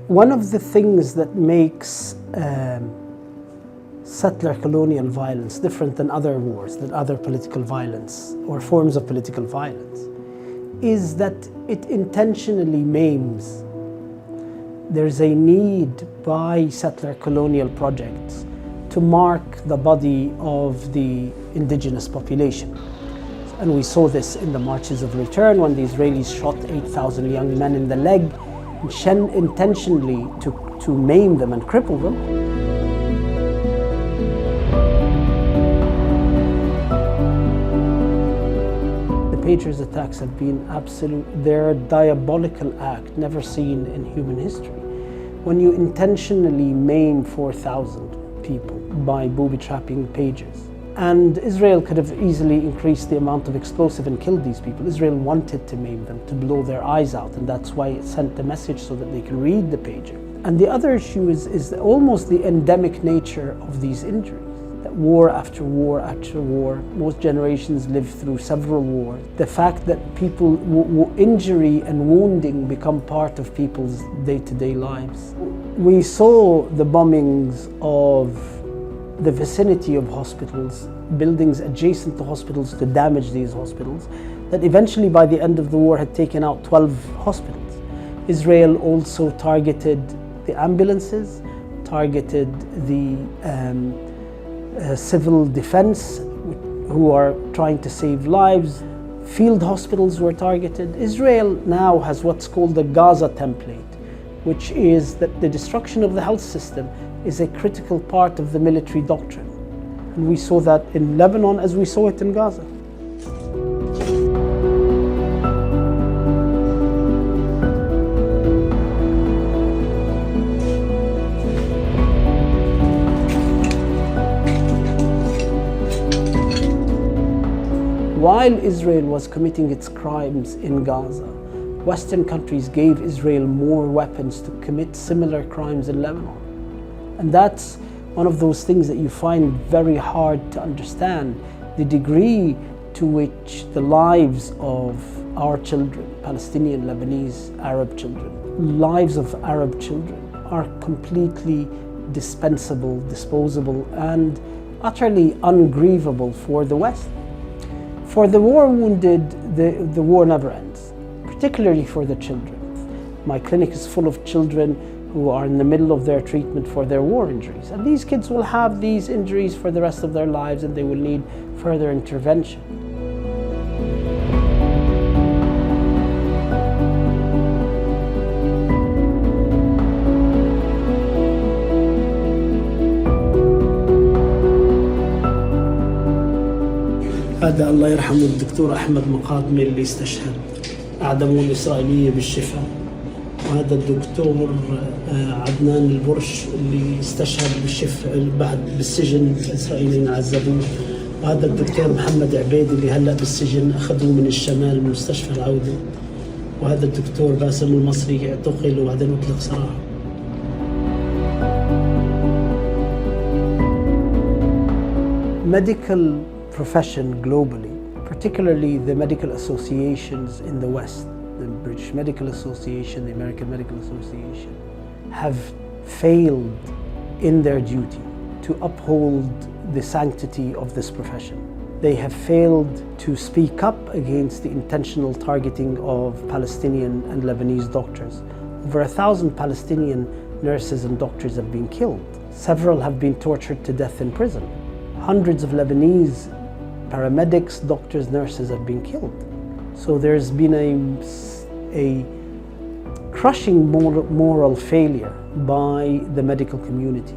One of the things that makes settler colonial violence different than other wars, than other political violence or forms of political violence, is that it intentionally maims. There's a need by settler colonial projects to mark the body of the indigenous population. And we saw this in the Marches of Return when the Israelis shot 8,000 young men in the leg, intentionally to maim them and cripple them. Patriots attacks have been they're a diabolical act never seen in human history. When you intentionally maim 4,000 people by booby-trapping pagers. And Israel could have easily increased the amount of explosive and killed these people. Israel wanted to maim them, to blow their eyes out, and that's why it sent the message so that they can read the pager. And the other issue is almost the endemic nature of these injuries. That war after war after war, most generations live through several wars. The fact that injury and wounding become part of people's day-to-day lives. We saw the bombings of the vicinity of hospitals, buildings adjacent to hospitals to damage these hospitals, that eventually by the end of the war had taken out 12 hospitals. Israel also targeted the ambulances, targeted the civil defense who are trying to save lives. Field hospitals were targeted. Israel now has what's called the Gaza template, which is that the destruction of the health system is a critical part of the military doctrine. And we saw that in Lebanon as we saw it in Gaza. While Israel was committing its crimes in Gaza, Western countries gave Israel more weapons to commit similar crimes in Lebanon. And that's one of those things that you find very hard to understand, the degree to which the lives of our children, Palestinian, Lebanese, Arab children, lives of Arab children are completely dispensable, disposable, and utterly ungrievable for the West. For the war wounded, the war never ends, particularly for the children. My clinic is full of children who are in the middle of their treatment for their war injuries. And these kids will have these injuries for the rest of their lives and they will need further intervention. هذا الله يرحمه الدكتور أحمد مقادمي اللي استشهد أعدموه الإسرائيلية بالشفاء، وهذا الدكتور عدنان البرش اللي استشهد بالشفاء بعد بالسجن الإسرائيليين عذبوه، وهذا الدكتور محمد عبيد اللي هلأ بالسجن أخذوه من الشمال من مستشفى العودة، وهذا الدكتور باسم المصري اعتقل وبعدين أطلق سراحه. Medical profession globally, particularly the medical associations in the West, the British Medical Association, the American Medical Association, have failed in their duty to uphold the sanctity of this profession. They have failed to speak up against the intentional targeting of Palestinian and Lebanese doctors. Over 1,000 Palestinian nurses and doctors have been killed. Several have been tortured to death in prison. Hundreds of Lebanese paramedics, doctors, nurses have been killed. So there's been a crushing moral failure by the medical community.